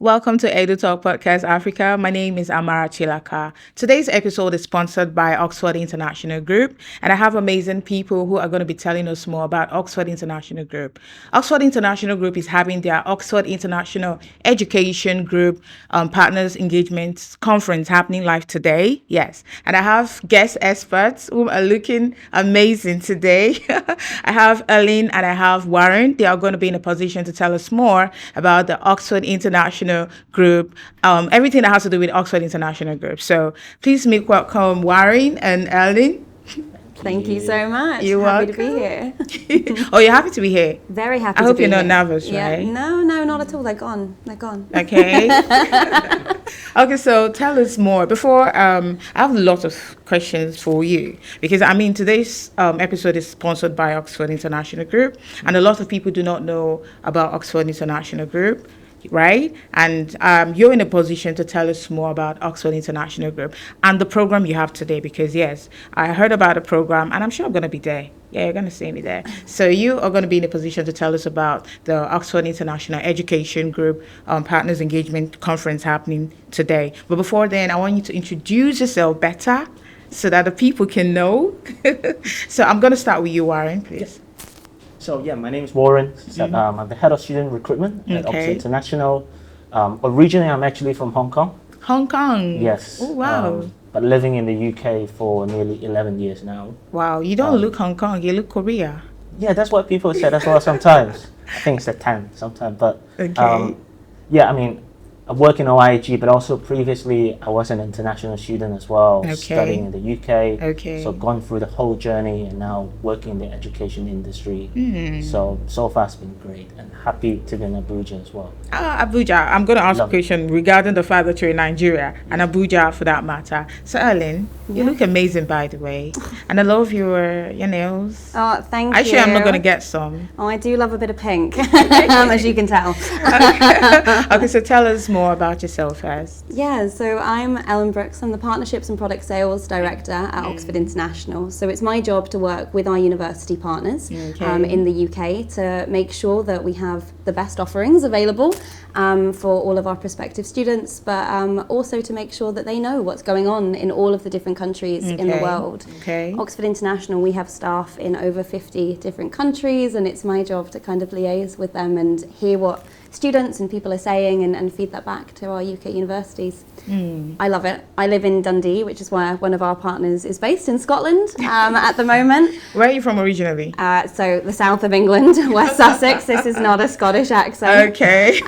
Welcome to Edu Talk Podcast Africa. My name is Amara Chilaka. Today's episode is sponsored by Oxford International Group, and I have amazing people who are going to be telling us more about Oxford International Group. Oxford International Group is having their Oxford International Education Group Partners Engagement Conference happening live today. Yes, and I have guest experts who are looking amazing today. I have Ellen and I have Warren. They are going to be in a position to tell us more about the Oxford International Group, everything that has to do with Oxford International Group. So please make welcome Warren and Ellen. Thank you so much. You're happy welcome. to be here. Oh, you're happy to be here? Very happy I to hope be you're here. not nervous, Yeah. right? No, not at all. They're gone. Okay. Okay, so tell us more. Before, I have a lot of questions for you because, today's episode is sponsored by Oxford International Group, and a lot of people do not know about Oxford International Group. Right? And you're in a position to tell us more about Oxford International Group and the program you have today because, yes, I heard about the program and I'm sure I'm going to be there. Yeah, you're going to see me there. So you are going to be in a position to tell us about the Oxford International Education Group Partners Engagement Conference happening today. But before then, I want you to introduce yourself better so that the people can know. So I'm going to start with you, Warren, please. So my name is Warren. I'm the head of student recruitment at Oxford Okay. International. Originally, I'm actually from Hong Kong. Hong Kong. Yes. Oh, wow. But living in the UK for nearly 11 years now. Wow, you don't look Hong Kong, you look Korea. Yeah, that's what people said as well sometimes. I think it's a tan sometimes. But Okay. I work in OIG, but also previously I was an international student as well, Okay. studying in the UK. Okay. So gone through the whole journey and now working in the education industry. Hmm. So far it's been great and happy to be in Abuja as well. Abuja, I'm going to ask a Lovely. question regarding the fact that you're in Nigeria and Abuja for that matter. So, Ellen, you look amazing, by the way. And I love your nails. Oh, thank you. Actually, I'm not going to get some. Oh, I do love a bit of pink, as you can tell. Okay, so tell us more about yourself first. Yeah, so I'm Ellen Brooks. I'm the Partnerships and Product Sales Director at Oxford International. So it's my job to work with our university partners Okay. in the UK to make sure that we have the best offerings available for all of our prospective students, but also to make sure that they know what's going on in all of the different countries in the Okay. world. Okay. Oxford International, we have staff in over 50 different countries, and it's my job to kind of liaise with them and hear what students and people are saying and feed that back to our UK universities. I love it. I live in Dundee, which is where one of our partners is based in Scotland at the moment. Where are you from originally? So the south of England, West Sussex. This is not a Scottish accent. Okay.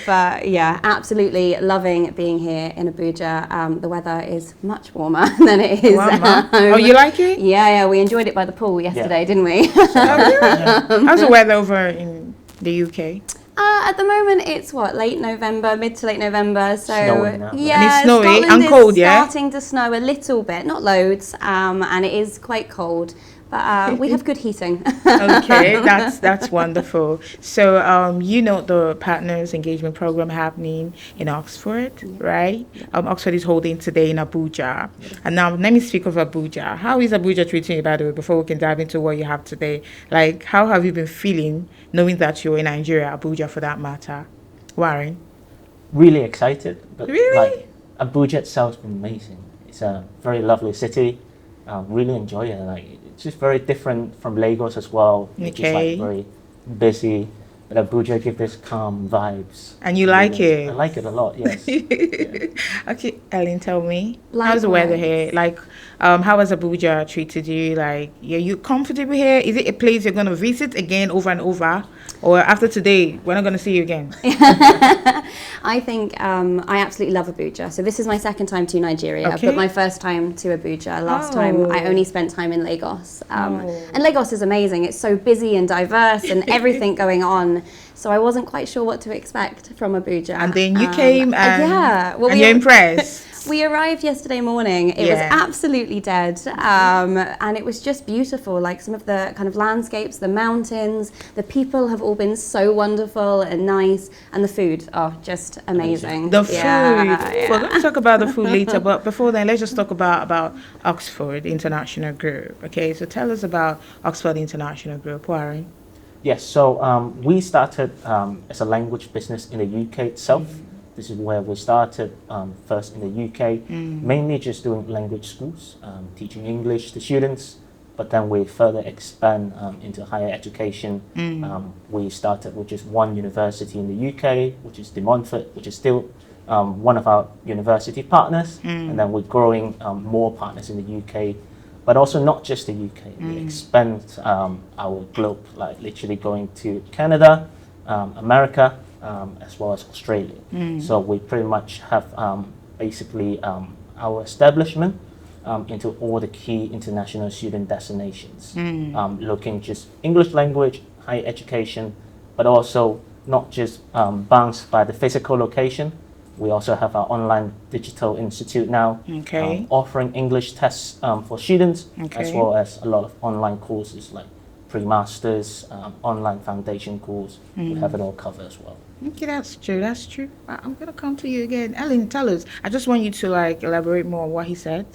But yeah, absolutely loving being here in Abuja. The weather is much warmer than it is Wow, at ma. home. Oh, you like it? Yeah, we enjoyed it by the pool yesterday, didn't we? How's the weather over in the UK? At the moment, it's mid to late November. So Snowing now, right? yeah, And it's snowy Scotland and is cold, yeah? starting to snow a little bit, not loads, and it is quite cold. But we have good heating. Okay, that's wonderful. So you know the Partners Engagement Program happening in Oxford, right? Oxford is holding today in Abuja. And now let me speak of Abuja. How is Abuja treating you, by the way, before we can dive into what you have today? Like, how have you been feeling knowing that you're in Nigeria, Abuja for that matter? Warren? Really excited. But Really? Abuja itself has been amazing. It's a very lovely city. Really enjoy it. It's just very different from Lagos as well. Which is Okay. very busy. But Abuja gives this calm vibes. And you like it? I like it a lot, yes. Okay, Ellen, tell me. How's the weather here? Like, how has Abuja treated you? Like, are you comfortable here? Is it a place you're going to visit again over and over? Or after today, we're not going to see you again? I think I absolutely love Abuja. So this is my second time to Nigeria, Okay. but my first time to Abuja. Last time I only spent time in Lagos. And Lagos is amazing. It's so busy and diverse and everything going on. So I wasn't quite sure what to expect from Abuja. And then you came and, well, and you're impressed. We arrived yesterday morning. It was absolutely dead. And it was just beautiful. Like some of the kind of landscapes, the mountains, the people have all been so wonderful and nice. And the food, just amazing. The food. Yeah. We're going to talk about the food later, but before then, let's just talk about Oxford International Group. Okay, so tell us about Oxford International Group, Warren. Yes, so we started as a language business in the UK itself. This is where we started first in the UK, mainly just doing language schools, teaching English to students. But then we further expand into higher education. We started with just one university in the UK, which is De Montfort, which is still one of our university partners. And then we're growing more partners in the UK, but also not just the UK. We expand our globe, like literally going to Canada, America, as well as Australia. So we pretty much have basically our establishment into all the key international student destinations, looking just English language, higher education, but also not just bound by the physical location. We also have our online digital institute now, offering English tests for students, as well as a lot of online courses like pre-masters, online foundation course. We have it all covered as well. Okay, that's true. That's true. I'm gonna come to you again, Ellen. Tell us. I just want you to elaborate more on what he said.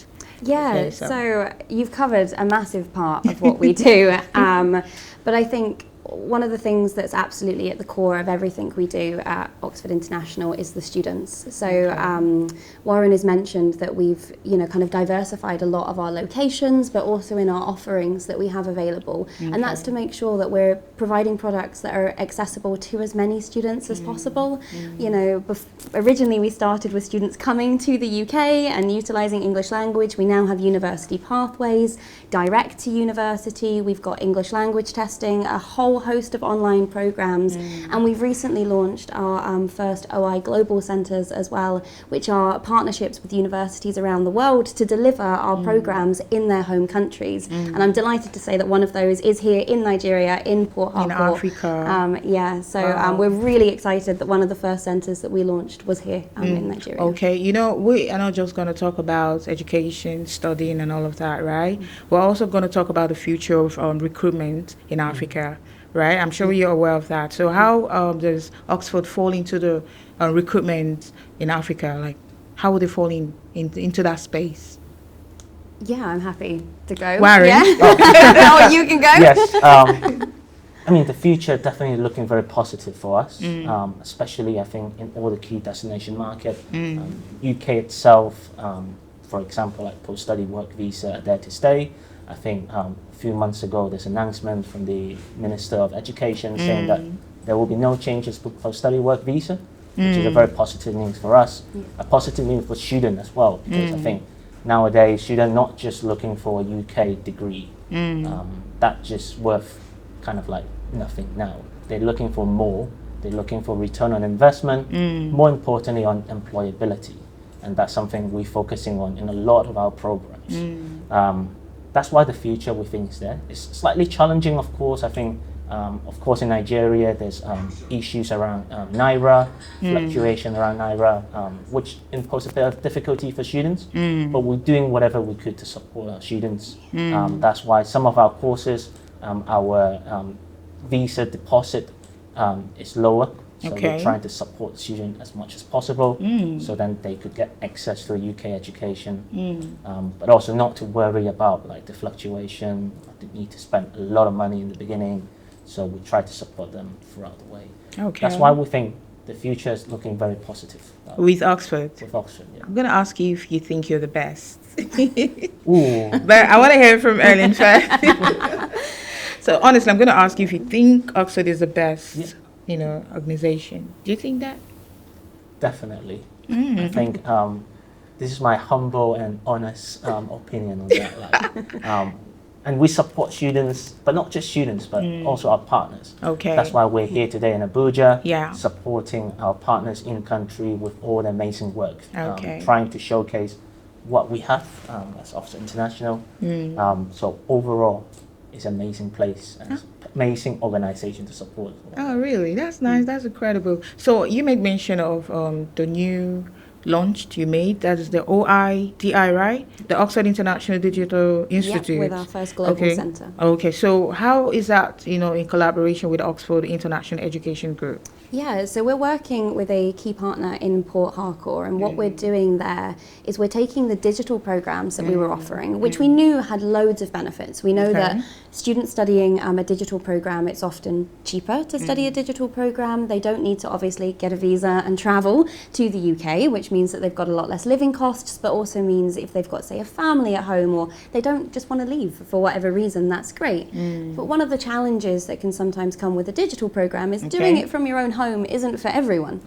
Yeah, Okay, so you've covered a massive part of what we do, but I think one of the things that's absolutely at the core of everything we do at Oxford International is the students. So Warren has mentioned that we've, kind of diversified a lot of our locations, but also in our offerings that we have available. And that's to make sure that we're providing products that are accessible to as many students as possible. Originally we started with students coming to the UK and utilising English language. We now have university pathways, direct to university. We've got English language testing, a whole host of online programs, and we've recently launched our first OI Global Centres as well, which are partnerships with universities around the world to deliver our programs in their home countries. And I'm delighted to say that one of those is here in Nigeria, in Port Harcourt. In Africa. So we're really excited that one of the first centres that we launched was here in Nigeria. Okay, we are not just going to talk about education, studying and all of that, right? We're also going to talk about the future of recruitment in Africa. Right, I'm sure you're aware of that. So how does Oxford fall into the recruitment in Africa? Like, how would they fall into that space? Yeah, I'm happy to go. Warren? Yeah. Oh, you can go. Yes. I mean, the future definitely looking very positive for us, especially I think in all the key destination market. UK itself, for example, like post-study work visa are there to stay. I think a few months ago, there's an announcement from the Minister of Education saying that there will be no changes for post-study work visa, which is a very positive news for us, a positive news for students as well, because I think nowadays students not just looking for a UK degree, that's just worth kind of like nothing now. They're looking for more, they're looking for return on investment, more importantly on employability, and that's something we're focusing on in a lot of our programs. That's why the future we think is there. It's slightly challenging, of course. I think, of course, in Nigeria, there's issues around Naira, fluctuation around Naira, which impose a bit of difficulty for students. But we're doing whatever we could to support our students. That's why some of our courses, our visa deposit is lower. So we're trying to support students as much as possible, so then they could get access to a UK education, but also not to worry about like the fluctuation. They need to spend a lot of money in the beginning, so we try to support them throughout the way. That's why we think the future is looking very positive. With Oxford? With Oxford, yeah. I'm going to ask you if you think you're the best. Ooh. But I want to hear from Ellen first. So honestly, I'm going to ask you if you think Oxford is the best. Organization. Do you think that? Definitely. I think this is my humble and honest opinion on that. And we support students, but not just students, but also our partners. That's why we're here today in Abuja, supporting our partners in country with all the amazing work, trying to showcase what we have as Oxford International. So overall, it's an amazing place and it's amazing organization to support. Oh, really? That's nice. That's incredible. So you made mention of the new launched, you made. That is the OIDI, right? The Oxford International Digital Institute. Yeah, with our first global centre. Okay, so how is that, in collaboration with Oxford International Education Group? Yeah, so we're working with a key partner in Port Harcourt, and what we're doing there is we're taking the digital programs that we were offering, which we knew had loads of benefits. We know that students studying a digital program, it's often cheaper to study a digital program. They don't need to obviously get a visa and travel to the UK, which means that they've got a lot less living costs, but also means if they've got, say, a family at home, or they don't just want to leave for whatever reason, that's great. But one of the challenges that can sometimes come with a digital program is doing it from your own home isn't for everyone.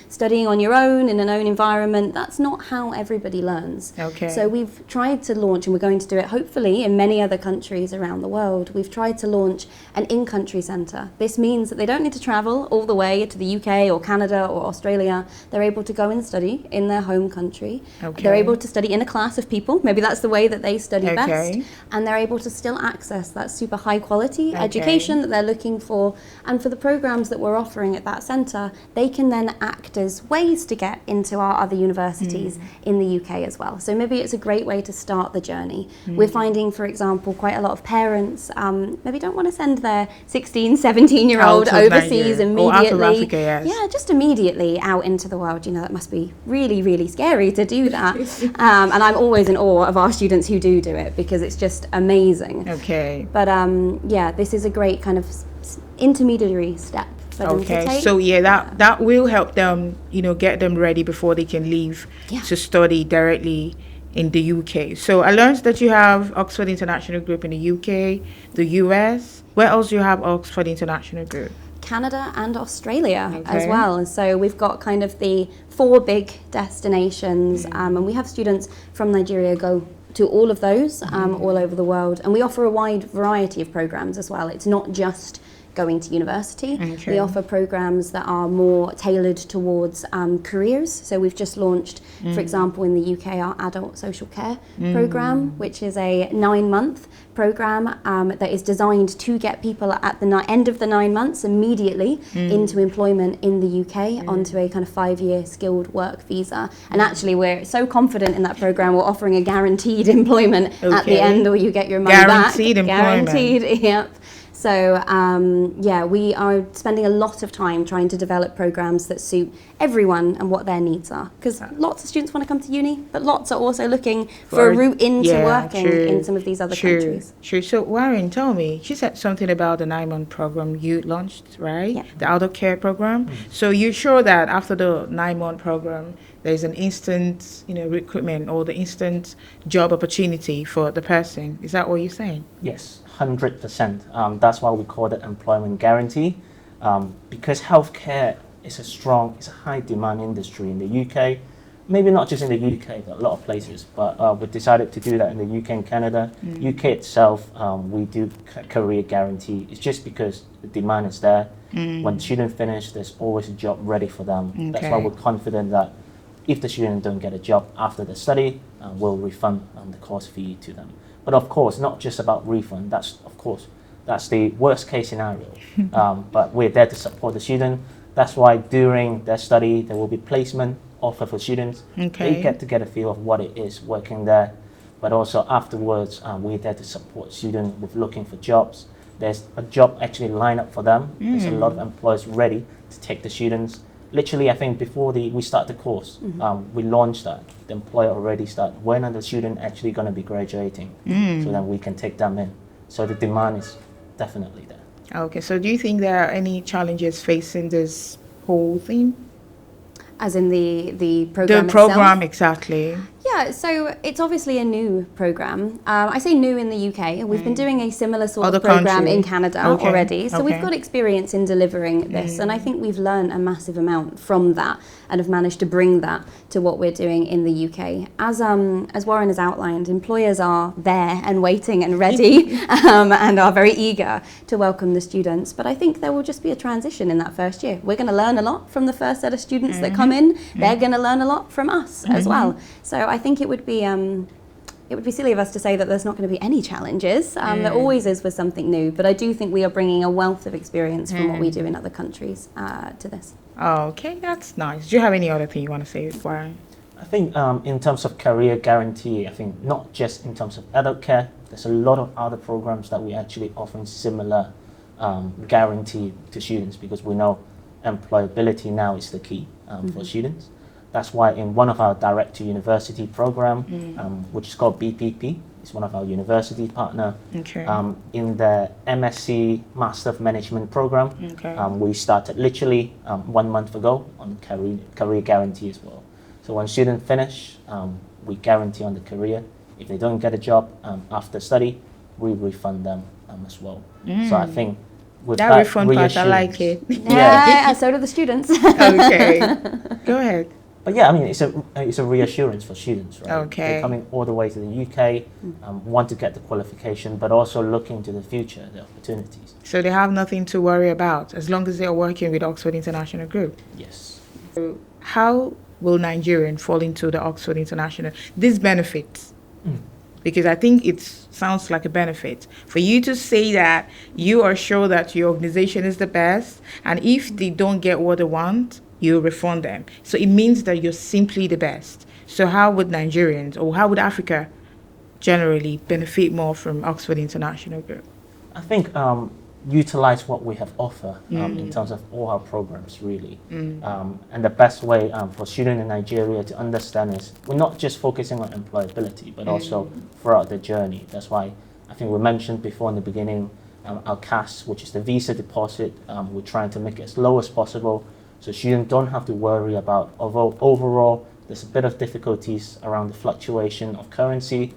Studying on your own in an own environment, that's not how everybody learns. So we've tried to launch, and we're going to do it hopefully in many other countries around the world, we've tried to launch an in-country centre. This means that they don't need to travel all the way to the UK or Canada or Australia. They're able to go and study in their home country. They're able to study in a class of people, maybe that's the way that they study best, and they're able to still access that super high quality education that they're looking for. And for the programs that we're offering at that centre, they can then act as ways to get into our other universities in the UK as well. So maybe it's a great way to start the journey. We're finding, for example, quite a lot of parents maybe don't want to send their 16, 17-year-old overseas immediately. Or out of Africa, yes. Yeah, just immediately out into the world. That must be really, really scary to do that. And I'm always in awe of our students who do it, because it's just amazing. But yeah, this is a great kind of intermediary step. So that will help them, get them ready before they can leave to study directly in the UK. So I learned that you have Oxford International Group in the UK, the US. Where else do you have Oxford International Group? Canada and Australia as well. So we've got kind of the 4 big destinations, and we have students from Nigeria go to all of those all over the world. And we offer a wide variety of programs as well. It's not just going to university. We offer programs that are more tailored towards careers. So we've just launched, for example, in the UK, our adult social care program, which is a 9-month program that is designed to get people at the end of the 9 months immediately into employment in the UK onto a kind of 5-year skilled work visa. And actually, we're so confident in that program, we're offering a guaranteed employment at the end, where you get your money guaranteed back. Employment. Guaranteed, yep. So we are spending a lot of time trying to develop programs that suit everyone and what their needs are. Because lots of students want to come to uni, but lots are also looking for a route into working in some of these other countries. So Warren, tell me, she said something about the 9-month program you launched, right? Yeah. The adult care program. So you're sure that after the 9-month program, there's an instant, recruitment or the instant job opportunity for the person? Is that what you're saying? Yes. 100%. That's why we call it employment guarantee, because healthcare is a high demand industry in the UK. Maybe not just in the UK, but a lot of places. But we decided to do that in the UK and Canada. UK itself, we do career guarantee. It's just because the demand is there. When students finish, there's always a job ready for them. That's why we're confident that if the student don't get a job after the study, we'll refund the course fee to them. But of course, not just about refund. That's the worst case scenario. But we're there to support the student. That's why during their study, there will be placement offer for students. They get a feel of what it is working there. But also afterwards, we're there to support students with looking for jobs. There's a job actually lined up for them. There's a lot of employers ready to take the students. Literally, I think before we start the course, we launched that. The employer already started. When are the student actually going to be graduating? So then we can take them in. So the demand is definitely there. Okay, so do you think there are any challenges facing this whole thing? As in the program The program, itself? exactly. Yeah, so it's obviously a new program. I say new in the UK. We've been doing a similar sort Other of program country. in Canada already. So we've Okay. got experience in delivering this. And I think we've learned a massive amount from that and have managed to bring that to what we're doing in the UK. As Warren has outlined, employers are there and waiting and ready and are very eager to welcome the students. But I think there will just be a transition in that first year. We're going to learn a lot from the first set of students that come in. They're going to learn a lot from us as well. So I think it would be it would be silly of us to say that there's not going to be any challenges. There always is with something new, but I do think we are bringing a wealth of experience from what we do in other countries to this. Okay, that's nice. Do you have any other thing you want to say, Warren? I think in terms of career guarantee, I think not just in terms of adult care, there's a lot of other programs that we actually offering similar guarantee to students, because we know employability now is the key for students. That's why in one of our direct to university program, which is called BPP, it's one of our university partner. Okay. In the MSc Master of Management program, we started literally 1 month ago on career guarantee as well. So when students finish, we guarantee on the career. If they don't get a job after study, we refund them as well. So I think with that refund part, I like it. Yeah, so do the students. Okay, go ahead. But yeah, I mean, it's a reassurance for students, right? Okay. They're coming all the way to the UK, want to get the qualification, but also looking to the future, the opportunities. So they have nothing to worry about as long as they are working with Oxford International Group. Yes. So how will Nigerian fall into the Oxford International? This benefits. Because I think it sounds like a benefit for you to say that you are sure that your organization is the best, and if they don't get what they want, you refund them. So it means that you're simply the best. So how would Nigerians, or how would Africa generally benefit more from Oxford International Group? I think utilize what we have offer in terms of all our programs, really. And the best way for students in Nigeria to understand is we're not just focusing on employability, but also throughout the journey. That's why I think we mentioned before in the beginning, our CAS, which is the visa deposit, we're trying to make it as low as possible, so students don't have to worry about, although overall there's a bit of difficulties around the fluctuation of currency,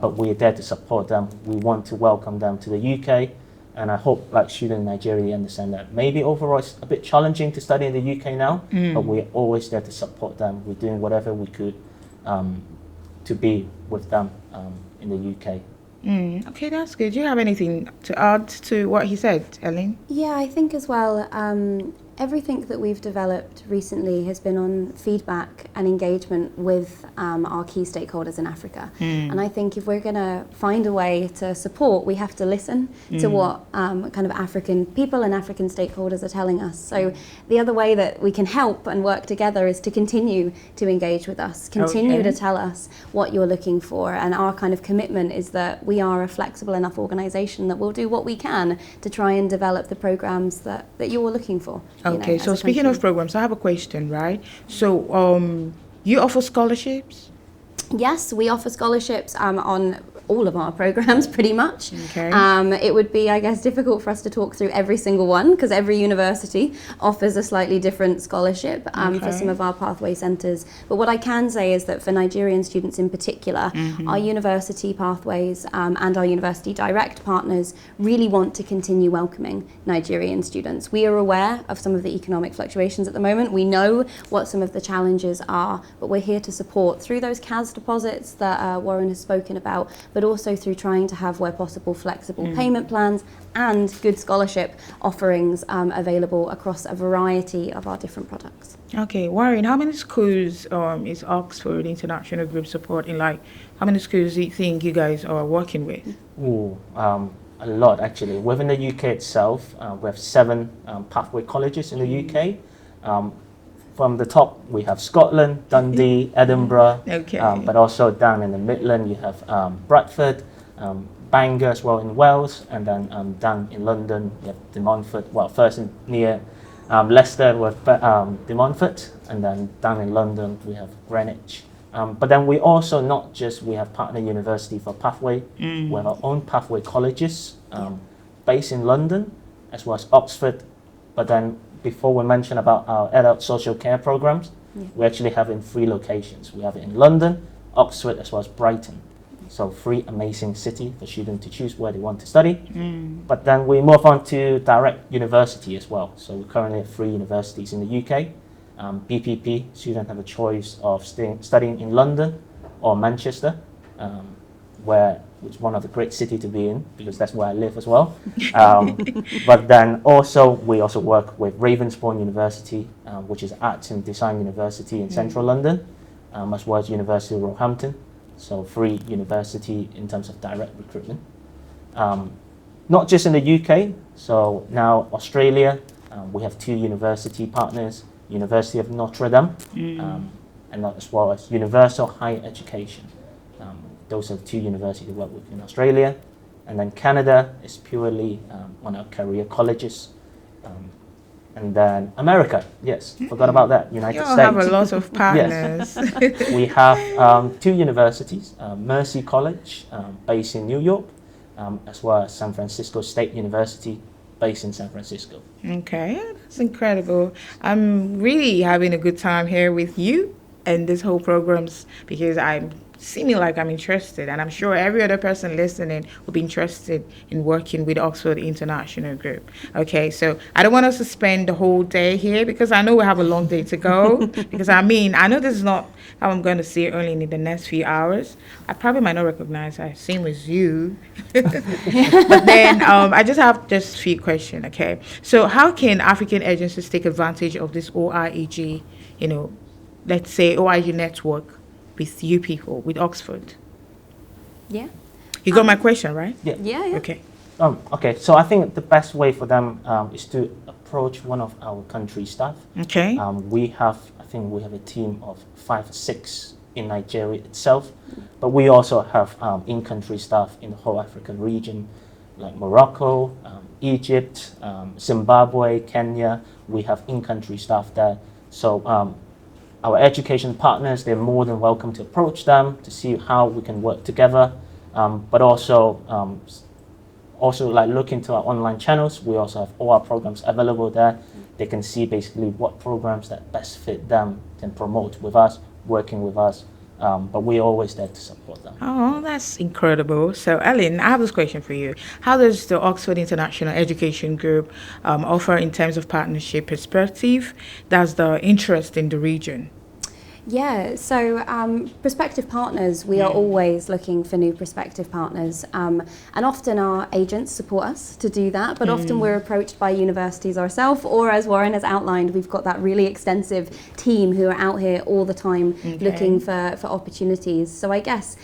but we're there to support them. We want to welcome them to the UK, and I hope like students in Nigeria understand that maybe overall it's a bit challenging to study in the UK now, but we're always there to support them. We're doing whatever we could to be with them in the UK. Okay, that's good. Do you have anything to add to what he said, Ellen? Yeah, I think as well, everything that we've developed recently has been on feedback and engagement with our key stakeholders in Africa. And I think if we're going to find a way to support, we have to listen to what kind of African people and African stakeholders are telling us. So the other way that we can help and work together is to continue to engage with us, continue to tell us what you're looking for. And our kind of commitment is that we are a flexible enough organisation that will do what we can to try and develop the programmes that you're looking for. Okay, so speaking of programs, I have a question, right? So you offer scholarships? Yes, we offer scholarships on all of our programs pretty much. Okay. It would be, I guess, difficult for us to talk through every single one because every university offers a slightly different scholarship for some of our pathway centres. But what I can say is that for Nigerian students in particular, our university pathways and our university direct partners really want to continue welcoming Nigerian students. We are aware of some of the economic fluctuations at the moment. We know what some of the challenges are, but we're here to support through those CAS deposits that Warren has spoken about, but also through trying to have, where possible, flexible payment plans and good scholarship offerings available across a variety of our different products. Okay, Warren, how many schools is Oxford International Group supporting? Like, how many schools do you think you guys are working with? A lot, actually. Within the UK itself, we have 7 pathway colleges in the UK. From the top, we have Scotland, Dundee, Edinburgh, but also down in the Midland, you have Bradford, Bangor as well in Wales, and then down in London, you have De Montfort, well, first near Leicester with De Montfort, and then down in London, we have Greenwich. But then we also we have partner university for pathway, we have our own pathway colleges based in London, as well as Oxford, but then before we mention about our adult social care programs, we actually have in 3 locations. We have it in London, Oxford, as well as Brighton. So 3 amazing cities for students to choose where they want to study. But then we move on to direct university as well. So we currently have 3 universities in the UK. BPP, students have a choice of studying in London or Manchester, which is one of the great cities to be in, because that's where I live as well. But then we also work with Ravensbourne University, which is Arts and Design University in central London, as well as University of Roehampton. so free university in terms of direct recruitment. Not just in the UK, so now Australia, we have 2 university partners, University of Notre Dame, and as well as Universal Higher Education. Those are 2 universities we work with in Australia. And then Canada is purely on our career colleges. And then America, yes, forgot about that, United You States. have a lot of partners. Yes. We have 2 universities, Mercy College, based in New York, as well as San Francisco State University, based in San Francisco. Okay, that's incredible. I'm really having a good time here with you and this whole programs because I'm seeming like I'm interested, and I'm sure every other person listening will be interested in working with Oxford International Group. Okay, so I don't want us to spend the whole day here because I know we have a long day to go. Because I know this is not how I'm going to see it only in the next few hours. I probably might not recognize her, same as you. But then I just have a few questions. Okay, so how can African agencies take advantage of this OIEG, let's say OIG network with you people, with Oxford? Yeah. You got my question, right? Yeah. Okay. Okay, so I think the best way for them is to approach one of our country staff. Okay. We have a team of 5 or 6 in Nigeria itself, but we also have in-country staff in the whole African region, like Morocco, Egypt, Zimbabwe, Kenya. We have in-country staff there. So our education partners, they're more than welcome to approach them to see how we can work together, but also like look into our online channels. We also have all our programs available there. They can see basically what programs that best fit them, can promote with us, working with us, but we're always there to support them. Oh, that's incredible. So, Ellen, I have this question for you. How does the Oxford International Education Group offer in terms of partnership perspective? That's the interest in the region. Yeah, so prospective partners, we are always looking for new prospective partners, and often our agents support us to do that, but often we're approached by universities ourselves, or as Warren has outlined, we've got that really extensive team who are out here all the time looking for opportunities. So I guess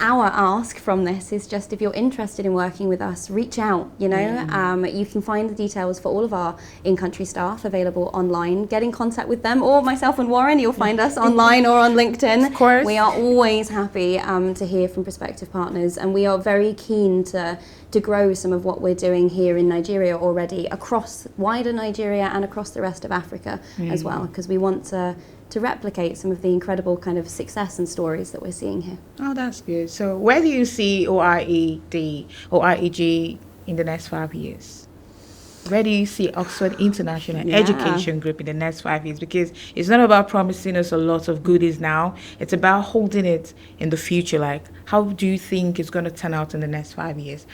our ask from this is just, if you're interested in working with us, reach out, you can find the details for all of our in-country staff available online. Get in contact with them, or myself and Warren, you'll find us online or on LinkedIn. Of course. We are always happy to hear from prospective partners, and we are very keen to grow some of what we're doing here in Nigeria already across wider Nigeria and across the rest of Africa as well, because we want to replicate some of the incredible kind of success and stories that we're seeing here. Oh, that's good. So where do you see OIEG in the next 5 years? Where do you see Oxford International Education Group in the next 5 years? Because it's not about promising us a lot of goodies now. It's about holding it in the future. Like, how do you think it's going to turn out in the next 5 years?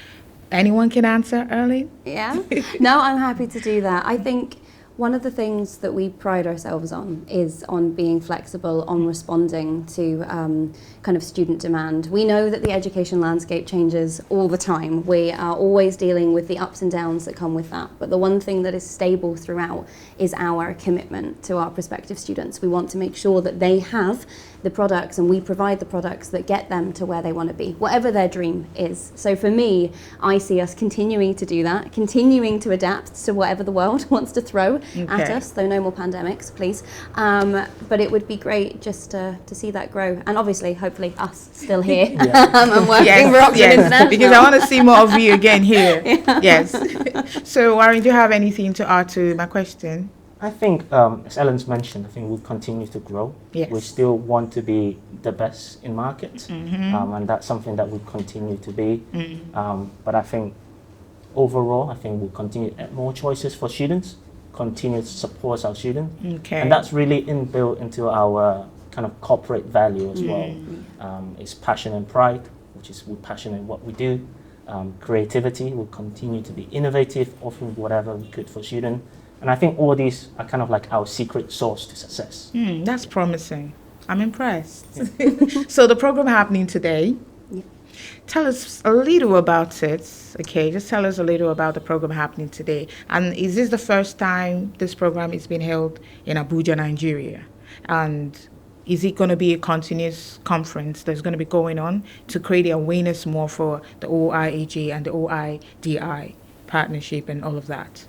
Anyone can answer, Erling? Yeah. No, I'm happy to do that. I think one of the things that we pride ourselves on is on being flexible, on responding to kind of student demand. We know that the education landscape changes all the time. We are always dealing with the ups and downs that come with that. But the one thing that is stable throughout is our commitment to our prospective students. We want to make sure that they have the products, and we provide the products that get them to where they want to be, whatever their dream is. So for me, I see us continuing to do that, continuing to adapt to whatever the world wants to throw at us, though no more pandemics, please. But it would be great just to see that grow. And obviously, hopefully us still here and working for Oxford International. Because I want to see more of you again here. Yes. So Warren, do you have anything to add to my question? I think, as Ellen's mentioned, I think we'll continue to grow. Yes. We still want to be the best in market, and that's something that we'll continue to be. But I think overall, I think we'll continue to add more choices for students, continue to support our students, and that's really inbuilt into our kind of corporate value as well. It's passion and pride, which is we're passionate in what we do. Creativity, we'll continue to be innovative, offering whatever we could for students. And I think all these are kind of like our secret sauce to success. That's promising. I'm impressed. So the program happening today, tell us a little about it. Okay, just tell us a little about the program happening today. And is this the first time this program is being held in Abuja, Nigeria? And is it going to be a continuous conference that's going to be going on to create the awareness more for the OIAG and the OIDI partnership and all of that?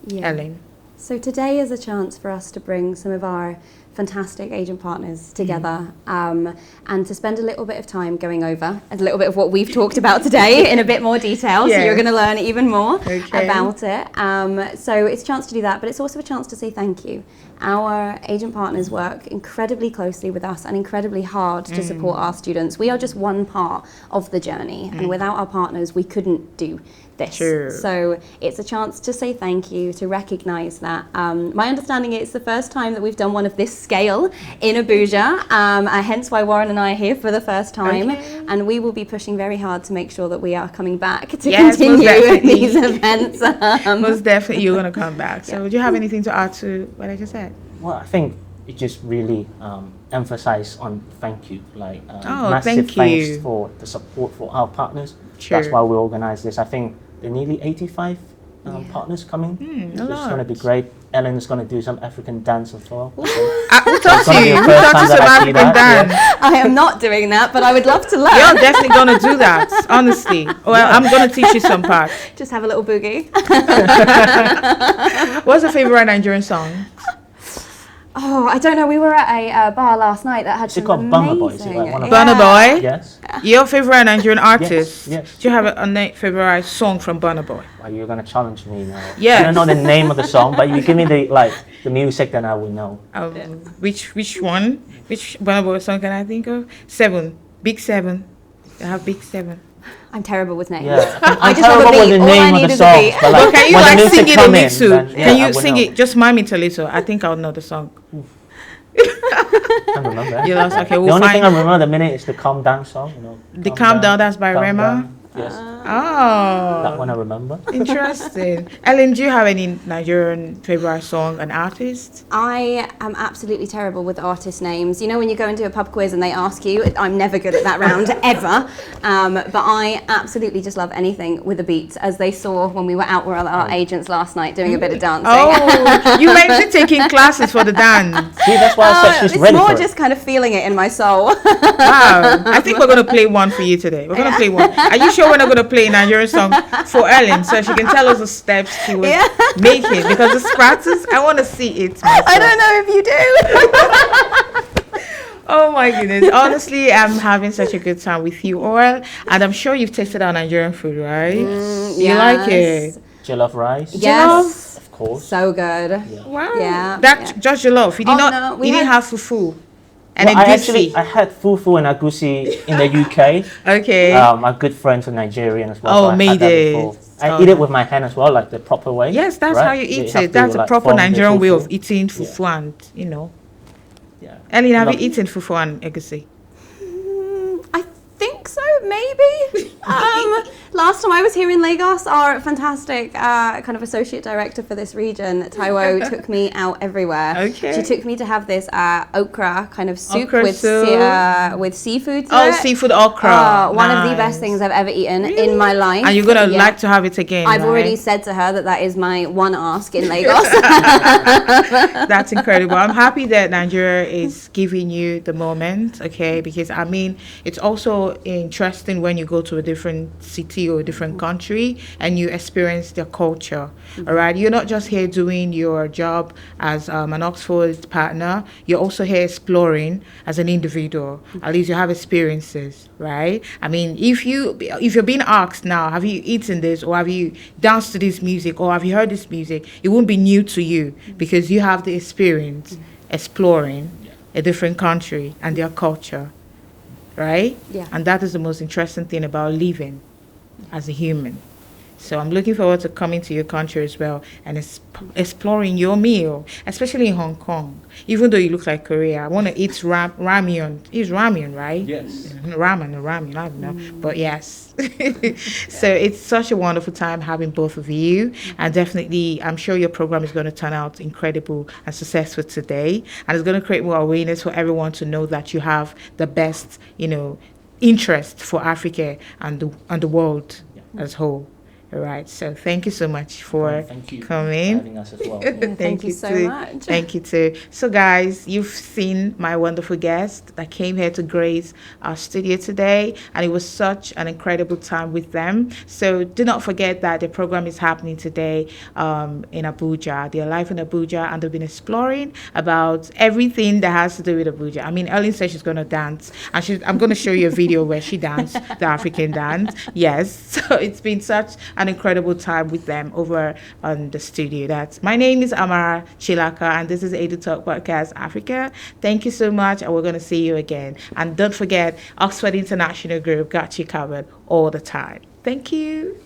Yeah. Ellen? So today is a chance for us to bring some of our fantastic agent partners together and to spend a little bit of time going over a little bit of what we've talked about today in a bit more detail. So you're going to learn even more about it. So it's a chance to do that, but it's also a chance to say thank you. Our agent partners work incredibly closely with us and incredibly hard to support our students. We are just one part of the journey, and without our partners, we couldn't do this. True. So it's a chance to say thank you, to recognise that. My understanding is it's the first time that we've done one of this scale in Abuja, hence why Warren and I are here for the first time. Okay. And we will be pushing very hard to make sure that we are coming back to Yes, most continue definitely. these events. Most definitely, you're going to come back. So, do you have anything to add to what I just said? Well, I think it just really emphasize on thank you, like Oh, massive thank thanks you. for the support for our partners. Sure. That's why we organize this. I think there are nearly 85 partners coming. a So it's lot. going to be great. Ellen is going to do some African dance as well. Who taught gonna be you? the Who first taught time you that some I see African that, dance? I am not doing that, but I would love to learn. You're definitely going to do that, honestly. Well, I'm going to teach you some part. Just have a little boogie. What's your favorite Nigerian song? Oh, I don't know. We were at a bar last night that had Is it some called Burna Boy? Is it amazing- like one of Burna Boy? Yes. Your favorite Nigerian artist? yes. Do you have a favorite song from Burna Boy? Well, you're going to challenge me now. Yes. I don't know the name of the song, but you give me the music, then I will know. Which one? Which Burna Boy song can I think of? Seven. Big Seven. I have Big Seven. I'm terrible with names. Yeah. I I'm just have a terrible with beat. the All I name of need the is a songs, beat. but But can you when the like music sing it a come in, little? then, yeah, Can I you will sing know. it? Just mime it a little. I think I'll know the song. I don't remember. You lost. Okay, The we'll only thing I find remember at the minute is the Calm Down song. You know. the Calm Down. That's by Calm Rema. Down. Yes. That Oh, one I remember. interesting. Ellen, do you have any Nigerian favorite song and artist? I am absolutely terrible with artist names. You know when you go and do a pub quiz and they ask you, I'm never good at that round, ever. But I absolutely just love anything with a beat, as they saw when we were out with our agents last night doing a bit of dancing. Oh, you mentioned taking classes for the dance. See, that's why I said she's it's ready more for just it. kind of feeling it in my soul. Wow. I think we're going to play one for you today. We're going to play one. Are you sure we're not going to play a Nigerian song for Ellen so she can tell us the steps she was making? Because this practice, I want to see it myself. I don't know if you do. Oh my goodness. Honestly, I'm having such a good time with you all. And I'm sure you've tasted our Nigerian food, right? You like it? Jollof rice. Yes. Of course. So good. Yeah. Wow. Yeah, That yeah. just jollof. You did Oh, not. no, we you didn't had- have fufu. And Well, a I goosey. had fufu and agusi in the UK. Okay. My good friends are Nigerian as well. Oh, so I had made that it. before. I Oh. eat it with my hand as well, like the proper way. Yes, that's right? how you They eat have it. to, That's a like, proper form the Nigerian way fufu. of eating fufu and, you know. Yeah. Ellen, have Love- you eaten fufu and egusi? I think so, maybe. Last time I was here in Lagos, our fantastic kind of associate director for this region, Taiwo, took me out everywhere. Okay. She took me to have this okra kind of soup Okra with soup. with seafood. To Oh, it. seafood okra. One of the Nice. best things I've ever eaten in my life. And you're going to Yeah. like to have it again, I've right? already said to her that is my one ask in Lagos. That's incredible. I'm happy that Nigeria is giving you the moment, okay? Because I mean, it's also interesting when you go to a different city or a different country and you experience their culture, all right? You're not just here doing your job as an Oxford partner. You're also here exploring as an individual. At least you have experiences, right? I mean, if you're being asked now, have you eaten this or have you danced to this music or have you heard this music, it won't be new to you because you have the experience exploring a different country and their culture, right? Yeah. And that is the most interesting thing about living as a human. So I'm looking forward to coming to your country as well and exploring your meal, especially in Hong Kong. Even though you look like Korea, I want to eat ramyeon. It's ramyeon, right? Yes. Ramen, I don't know. But yes. So it's such a wonderful time having both of you. And definitely, I'm sure your program is going to turn out incredible and successful today. And it's going to create more awareness for everyone to know that you have the best, interest for Africa and the world as whole. All right. So thank you so much for Thank you coming. for having us as well. Thank you so much. Thank you too. So guys, you've seen my wonderful guest that came here to grace our studio today, and it was such an incredible time with them. So do not forget that the program is happening today in Abuja. They're live in Abuja, and they've been exploring about everything that has to do with Abuja. I mean, Ellen said she's going to dance, and I'm going to show you a video where she danced the African dance. Yes. So it's been such an incredible time with them over on the studio. My name is Amara Chilaka, and this is Edu Talk Podcast Africa. Thank you so much, and we're going to see you again. And don't forget, Oxford International Group got you covered all the time. Thank you.